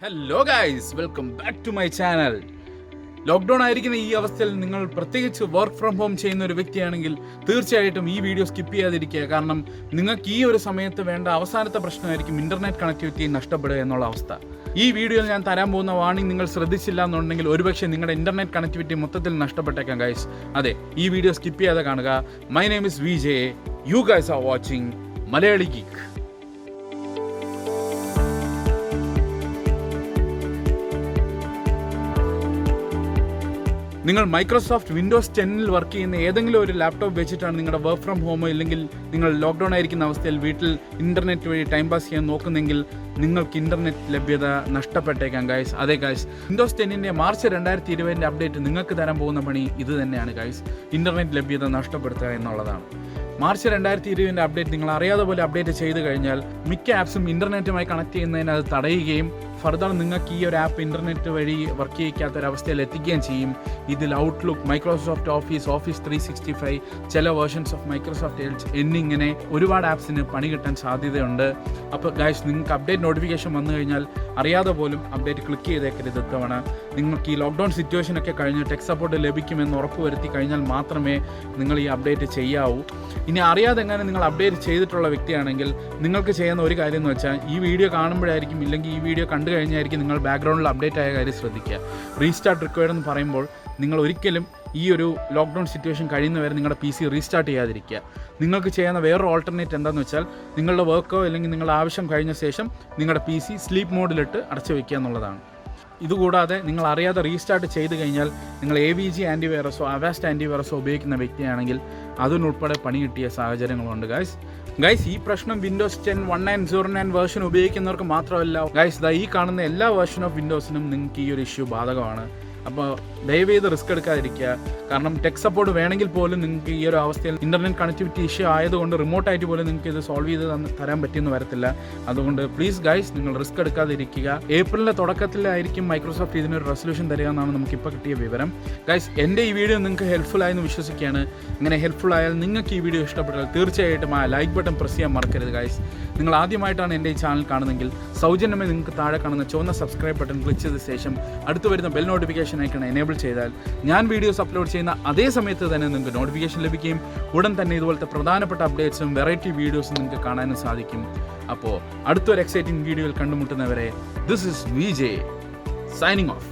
Hello guys, welcome back to my channel. Lockdown ആയിരിക്കുന്ന ഈ അവസ്ഥയിൽ നിങ്ങൾ പ്രത്യേകിച്ച് വർക്ക് ഫ്രം ഹോം ചെയ്യുന്ന ഒരു വ്യക്തിയാണെങ്കിൽ തീർച്ചയായിട്ടും ഈ വീഡിയോ സ്കിപ്പ് ചെയ്യാതിരിക്കുക. കാരണം നിങ്ങൾക്ക് ഈ ഒരു സമയത്ത് വേണ്ട അവസാനത്തെ പ്രശ്നമായിരിക്കും ഇൻ്റർനെറ്റ് കണക്ടിവിറ്റി നഷ്ടപ്പെടുക എന്നുള്ള അവസ്ഥ. ഈ വീഡിയോയിൽ ഞാൻ തരാൻ പോകുന്ന വാർണിംഗ് നിങ്ങൾ ശ്രദ്ധിച്ചില്ല എന്നുണ്ടെങ്കിൽ ഒരുപക്ഷെ നിങ്ങളുടെ ഇൻ്റർനെറ്റ് കണക്ടിവിറ്റി മൊത്തത്തിൽ നഷ്ടപ്പെട്ടേക്കാം ഗൈസ്. അതെ, ഈ വീഡിയോ സ്കിപ്പ് ചെയ്യാതെ കാണുക. My name is VJ. You guys are watching Malayali geek. നിങ്ങൾ മൈക്രോസോഫ്റ്റ് വിൻഡോസ് 10 വർക്ക് ചെയ്യുന്ന ഏതെങ്കിലും ഒരു ലാപ്ടോപ്പ് വെച്ചിട്ടാണ് നിങ്ങളുടെ വർക്ക് ഫ്രം ഹോമോ ഇല്ലെങ്കിൽ നിങ്ങൾ ലോക്ക്ഡൗൺ ആയിരിക്കുന്ന അവസ്ഥയിൽ വീട്ടിൽ ഇൻ്റർനെറ്റ് വഴി ടൈം പാസ് ചെയ്യാൻ നോക്കുന്നെങ്കിൽ നിങ്ങൾക്ക് ഇൻ്റർനെറ്റ് ലഭ്യത നഷ്ടപ്പെട്ടേക്കാം ഗൈസ്. അതെ ഗൈസ്, വിൻഡോസ് 10 മാർച്ച് 2020 അപ്ഡേറ്റ് നിങ്ങൾക്ക് തരാൻ പോകുന്ന പണി ഇത് തന്നെയാണ് ഗൈസ്. ഇൻ്റർനെറ്റ് ലഭ്യത നഷ്ടപ്പെടുത്തുക എന്നുള്ളതാണ്. മാർച്ച് 2020 അപ്ഡേറ്റ് നിങ്ങൾ അറിയാതെ പോലെ അപ്ഡേറ്റ് ചെയ്ത് കഴിഞ്ഞാൽ മിക്ക ആപ്സും ഇൻ്റർനെറ്റുമായി കണക്ട് ചെയ്യുന്നതിന് അത് തടയുകയും ഫർദർ നിങ്ങൾക്ക് ഈ ഒരു ആപ്പ് ഇൻ്റർനെറ്റ് വഴി വർക്ക് ചെയ്യിക്കാത്തൊരവസ്ഥയിൽ എത്തിക്കുകയും ചെയ്യും. ഇതിൽ ഔട്ട്ലുക്ക്, മൈക്രോസോഫ്റ്റ് ഓഫീസ് 365, ചില വേർഷൻസ് ഓഫ് മൈക്രോസോഫ്റ്റ് എഡ്ജ് എന്നിങ്ങനെ ഒരുപാട് ആപ്സിന് പണി കിട്ടാൻ സാധ്യതയുണ്ട്. അപ്പോൾ ഗൈസ്, നിങ്ങൾക്ക് അപ്ഡേറ്റ് നോട്ടിഫിക്കേഷൻ വന്നു കഴിഞ്ഞാൽ അറിയാതെ പോലും അപ്ഡേറ്റ് ക്ലിക്ക് ചെയ്തേക്കരുത്. ഇത്തവണ നിങ്ങൾക്ക് ഈ ലോക്ക്ഡൗൺ സിറ്റുവേഷനൊക്കെ കഴിഞ്ഞ് ടെക് സപ്പോർട്ട് ലഭിക്കുമെന്ന് ഉറപ്പുവരുത്തി കഴിഞ്ഞാൽ മാത്രമേ നിങ്ങൾ ഈ അപ്ഡേറ്റ് ചെയ്യാവൂ. ഇനി അറിയാതെ എങ്ങനെ നിങ്ങൾ അപ്ഡേറ്റ് ചെയ്തിട്ടുള്ള വ്യക്തിയാണെങ്കിൽ നിങ്ങൾക്ക് ചെയ്യുന്ന ഒരു കാര്യം എന്ന് വെച്ചാൽ ഈ വീഡിയോ കാണുമ്പോഴായിരിക്കും ഇല്ലെങ്കിൽ ഈ വീഡിയോ കണ്ടു കഴിഞ്ഞായിരിക്കും നിങ്ങൾ ബാക്ക്ഗ്രൗണ്ടിൽ അപ്ഡേറ്റ് ആയ കാര്യം ശ്രദ്ധിക്കുക. റീസ്റ്റാർട്ട് റിക്വയർഡ് എന്ന് പറയുമ്പോൾ നിങ്ങൾ ഒരിക്കലും ഈ ഒരു ലോക്ക്ഡൗൺ സിറ്റുവേഷൻ കഴിയുന്നവരെ നിങ്ങളുടെ PC റീസ്റ്റാർട്ട് ചെയ്യാതിരിക്കുക. നിങ്ങൾക്ക് ചെയ്യുന്ന വേറൊരു ഓൾട്ടർനേറ്റ് എന്താണെന്ന് വെച്ചാൽ നിങ്ങളുടെ വർക്കോ അല്ലെങ്കിൽ നിങ്ങളുടെ ആവശ്യം കഴിഞ്ഞ ശേഷം നിങ്ങളുടെ PC സ്ലീപ്പ് മോഡിലിട്ട് അടച്ചു വയ്ക്കുക എന്നുള്ളതാണ്. ഇതുകൂടാതെ നിങ്ങൾ അറിയാതെ റീസ്റ്റാർട്ട് ചെയ്ത് കഴിഞ്ഞാൽ നിങ്ങൾ AVG ആൻറ്റിവൈറസോ അവാസ്റ്റ് ആൻറ്റിവൈറസോ ഉപയോഗിക്കുന്ന വ്യക്തിയാണെങ്കിൽ അതിനുൾപ്പെടെ പണി കിട്ടിയ സാഹചര്യങ്ങളുണ്ട് ഗൈസ്. ഈ പ്രശ്നം വിൻഡോസ് 10 1909 വേർഷൻ ഉപയോഗിക്കുന്നവർക്ക് മാത്രമല്ല ഗൈസ്, ഈ കാണുന്ന എല്ലാ വേർഷൻ ഓഫ് വിൻഡോസിനും നിങ്ങൾക്ക് ഈ ഒരു ഇഷ്യൂ ബാധകമാണ്. അപ്പോൾ ദയവേത് റിസ്ക് എടുക്കാതിരിക്കുക. കാരണം ടെക് സപ്പോർട്ട് വേണമെങ്കിൽ പോലും നിങ്ങൾക്ക് ഈ ഒരു അവസ്ഥയിൽ ഇൻ്റർനെറ്റ് കണക്ടിവിറ്റി ഇഷ്യൂ ആയതുകൊണ്ട് റിമോട്ടായിട്ട് പോലും നിങ്ങൾക്ക് ഇത് സോൾവ് ചെയ്ത് തരാൻ പറ്റിയെന്ന് വരത്തില്ല. അതുകൊണ്ട് പ്ലീസ് ഗൈസ്, നിങ്ങൾ റിസ്ക് എടുക്കാതിരിക്കുക. ഏപ്രിലിൻ്റെ തുടക്കത്തിലായിരിക്കും മൈക്രോസോഫ്റ്റ് ഇതിനൊരു റെസൊല്യൂഷൻ തരിക എന്നാണ് നമുക്കിപ്പോൾ കിട്ടിയ വിവരം. ഗൈസ്, എൻ്റെ ഈ വീഡിയോ നിങ്ങൾക്ക് ഹെൽപ്ഫുൾ ആയെന്ന് വിശ്വസിക്കുകയാണ്. അങ്ങനെ ഹെൽപ്ഫുൾ ആയാൽ നിങ്ങൾക്ക് ഈ വീഡിയോ ഇഷ്ടപ്പെട്ടാൽ തീർച്ചയായിട്ടും ആ ലൈക്ക് ബട്ടൺ പ്രസ് ചെയ്യാൻ മറക്കരുത് ഗൈസ്. നിങ്ങൾ ആദ്യമായിട്ടാണ് എൻ്റെ ഈ ചാനൽ കാണുന്നതെങ്കിൽ സൗജന്യമായി നിങ്ങൾക്ക് താഴെ കാണുന്ന ചുവന്ന സബ്സ്ക്രൈബ് ബട്ടൺ ക്ലിക്ക് ചെയ്ത ശേഷം അടുത്ത് വരുന്ന ബെൽ നോട്ടിഫിക്കേഷൻ ഐക്കൺ എനേബിൾ ചെയ്താൽ ഞാൻ വീഡിയോസ് അപ്ലോഡ് ചെയ്യുന്ന അതേ സമയത്ത് തന്നെ നിങ്ങൾക്ക് നോട്ടിഫിക്കേഷൻ ലഭിക്കുകയും ഉടൻ തന്നെ ഇതുപോലത്തെ പ്രധാനപ്പെട്ട അപ്ഡേറ്റ്സും വെറൈറ്റി വീഡിയോസും നിങ്ങൾക്ക് കാണാനും സാധിക്കും. അപ്പോൾ അടുത്തൊരു എക്സൈറ്റിംഗ് വീഡിയോയിൽ കണ്ടുമുട്ടുന്നവരെ this is VJ signing of.